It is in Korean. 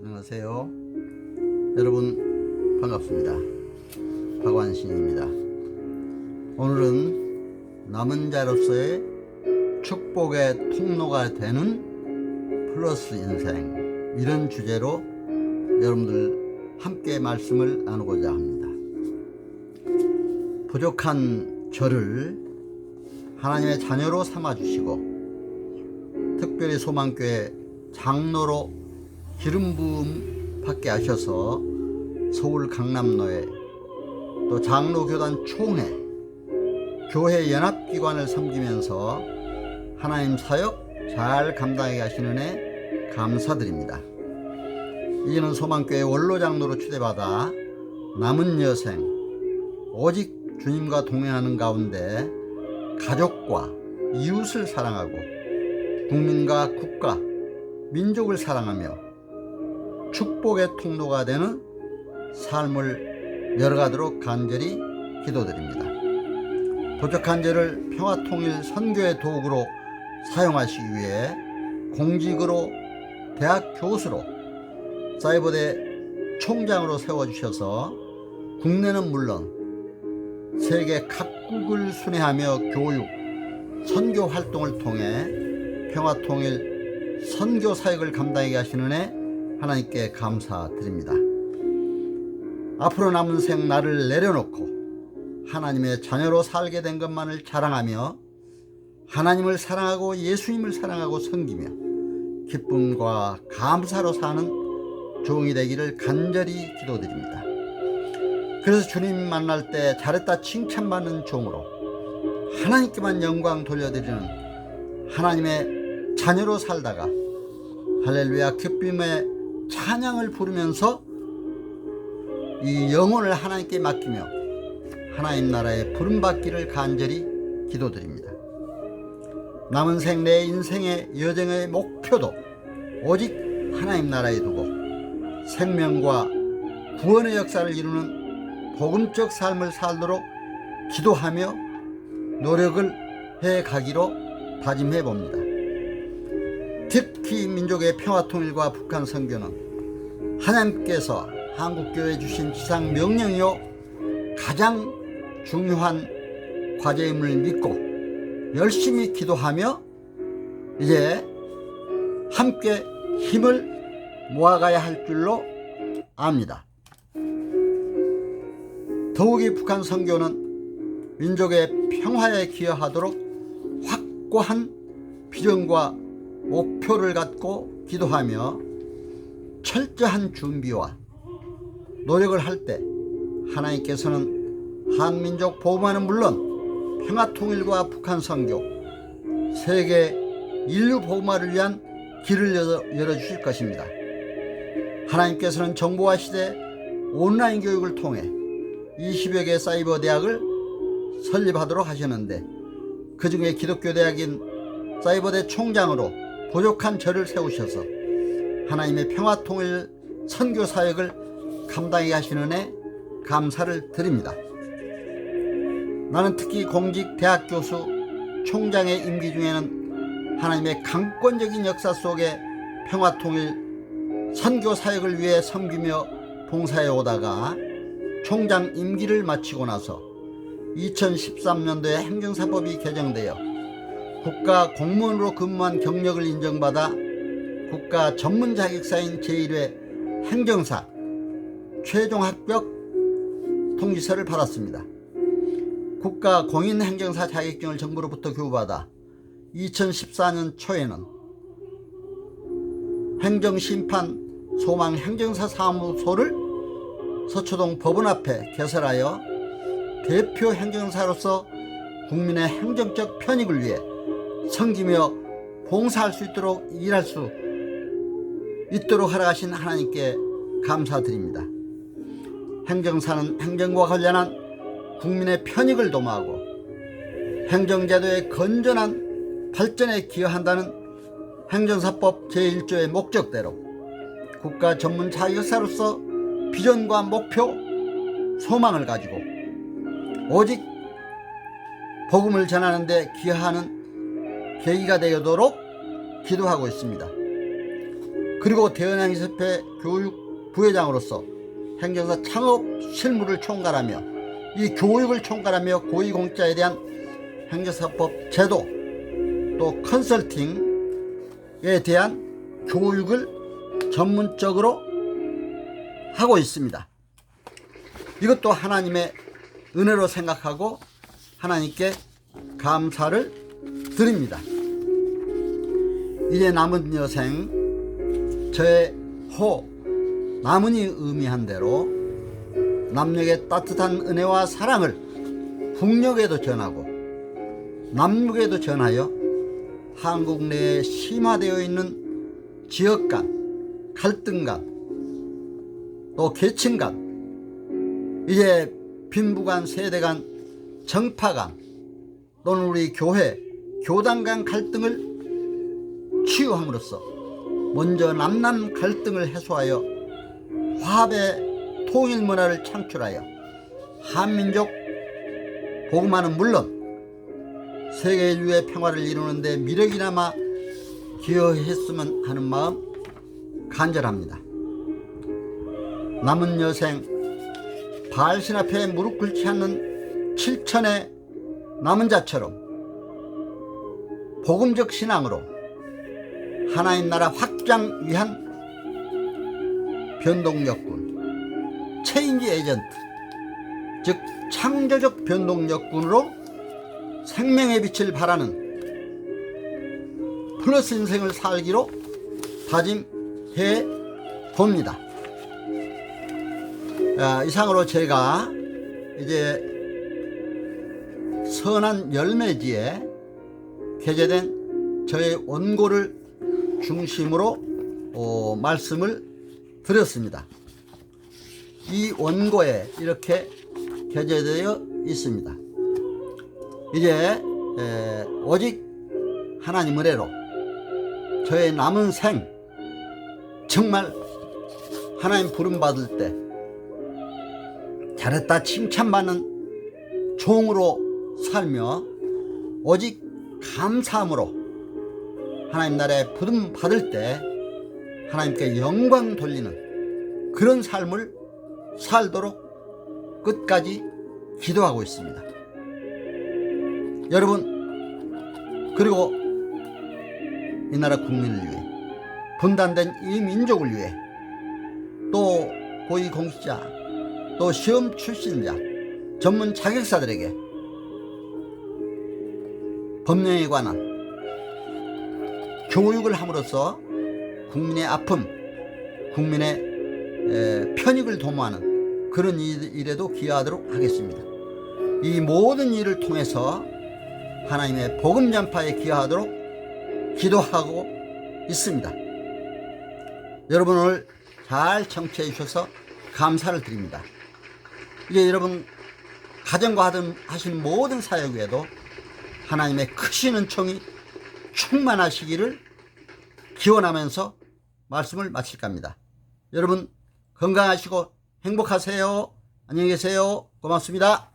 안녕하세요. 여러분 반갑습니다. 박완신입니다. 오늘은 남은 자로서의 축복의 통로가 되는 플러스 인생, 이런 주제로 여러분들 함께 말씀을 나누고자 합니다. 부족한 저를 하나님의 자녀로 삼아주시고 특별히 소망교회 장로로 기름 부음 받게 하셔서 서울 강남로에 또 장로교단 총회 교회 연합기관을 섬기면서 하나님 사역 잘 감당하게 하시는 애 감사드립니다. 이제는 소망교회 원로장로로 추대받아 남은 여생 오직 주님과 동행하는 가운데 가족과 이웃을 사랑하고 국민과 국가, 민족을 사랑하며 축복의 통로가 되는 삶을 열어가도록 간절히 기도드립니다. 부족한 저를 평화통일 선교의 도구로 사용하시기 위해 공직으로 대학 교수로 사이버대 총장으로 세워주셔서 국내는 물론 세계 각국을 순회하며 교육, 선교 활동을 통해 평화통일 선교 사역을 감당하게 하시는 애 하나님께 감사드립니다. 앞으로 남은 생 나를 내려놓고 하나님의 자녀로 살게 된 것만을 자랑하며 하나님을 사랑하고 예수님을 사랑하고 섬기며 기쁨과 감사로 사는 종이 되기를 간절히 기도드립니다. 그래서 주님 만날 때 잘했다 칭찬받는 종으로 하나님께만 영광 돌려드리는 하나님의 자녀로 살다가 할렐루야 기쁨의 찬양을 부르면서 이 영혼을 하나님께 맡기며 하나님 나라에 부름받기를 간절히 기도드립니다. 남은 생 내 인생의 여정의 목표도 오직 하나님 나라에 두고 생명과 구원의 역사를 이루는 복음적 삶을 살도록 기도하며 노력을 해가기로 다짐해 봅니다. 특히 민족의 평화통일과 북한 선교는 하나님께서 한국교회에 주신 지상 명령이요 가장 중요한 과제임을 믿고 열심히 기도하며 이제 함께 힘을 모아가야 할 줄로 압니다. 더욱이 북한 선교는 민족의 평화에 기여하도록 확고한 비전과 목표를 갖고 기도하며 철저한 준비와 노력을 할 때 하나님께서는 한민족 보호만은 물론 평화통일과 북한 선교, 세계 인류 보호만을 위한 길을 열어주실 것입니다. 하나님께서는 정보화 시대 온라인 교육을 통해 20여 개 사이버 대학을 설립하도록 하셨는데 그 중에 기독교 대학인 사이버대 총장으로 부족한 저를 세우셔서 하나님의 평화통일 선교 사역을 감당하게 하시는 애 감사를 드립니다. 나는 특히 공직 대학 교수 총장의 임기 중에는 하나님의 강권적인 역사 속에 평화통일 선교 사역을 위해 섬기며 봉사해 오다가 총장 임기를 마치고 나서 2013년도에 행정사법이 개정되어 국가 공무원으로 근무한 경력을 인정받아 국가 전문 자격사인 제1회 행정사 최종 합격 통지서를 받았습니다. 국가 공인행정사 자격증을 정부로부터 교부받아 2014년 초에는 행정심판 소망 행정사 사무소를 서초동 법원 앞에 개설하여 대표 행정사로서 국민의 행정적 편익을 위해 섬기며 봉사할 수 있도록 일할 수 있도록 허락하신 하나님께 감사드립니다. 행정사는 행정과 관련한 국민의 편익을 도모하고 행정제도의 건전한 발전에 기여한다는 행정사법 제1조의 목적대로 국가 전문 자격사로서 비전과 목표, 소망을 가지고 오직 복음을 전하는 데 기여하는 계기가 되도록 기도하고 있습니다. 그리고 대한항해협회 교육 부회장으로서 행정사 창업 실무를 총괄하며 이 교육을 총괄하며 고위공직자에 대한 행정사법 제도 또 컨설팅에 대한 교육을 전문적으로 하고 있습니다. 이것도 하나님의 은혜로 생각하고 하나님께 감사를 드립니다. 이제 남은 여생 저의 호 남은이 의미한 대로 남녘의 따뜻한 은혜와 사랑을 북녘에도 전하고 남녘에도 전하여 한국 내에 심화되어 있는 지역 간, 갈등 간, 또 계층 간, 이제 빈부 간, 세대 간, 정파 간, 또는 우리 교회, 교단 간 갈등을 치유함으로써 먼저 남남 갈등을 해소하여 화합의 통일 문화를 창출하여 한민족 복음화는 물론 세계 인류의 평화를 이루는 데 미력이나마 기여했으면 하는 마음 간절합니다. 남은 여생 바알신 앞에 무릎 꿇지 않는 7천의 남은 자처럼 복음적 신앙으로 하나님 나라 확장 위한 변동력군, 체인지 에이전트, 즉 창조적 변동력군으로 생명의 빛을 발하는 플러스 인생을 살기로 다짐해 봅니다. 이상으로 제가 이제 선한 열매지에 게재된 저의 원고를 중심으로 말씀을 드렸습니다. 이 원고에 이렇게 게재되어 있습니다. 이제 오직 하나님 은혜로 저의 남은 생 정말 하나님 부름받을 때 잘했다 칭찬받는 종으로 살며 오직 감사함으로 하나님 나라에 부름 받을 때 하나님께 영광 돌리는 그런 삶을 살도록 끝까지 기도하고 있습니다. 여러분, 그리고 이 나라 국민을 위해, 분단된 이 민족을 위해, 또 고위공직자, 또 시험 출신자, 전문 자격사들에게 법령에 관한 교육을 함으로써 국민의 아픔, 국민의 편익을 도모하는 그런 일에도 기여하도록 하겠습니다. 이 모든 일을 통해서 하나님의 복음 전파에 기여하도록 기도하고 있습니다. 여러분 오늘 잘 청취해 주셔서 감사를 드립니다. 이제 여러분 가정과 하시는 모든 사역 외에도 하나님의 크신 은총이 충만하시기를 기원하면서 말씀을 마칠까 합니다. 여러분 건강하시고 행복하세요. 안녕히 계세요. 고맙습니다.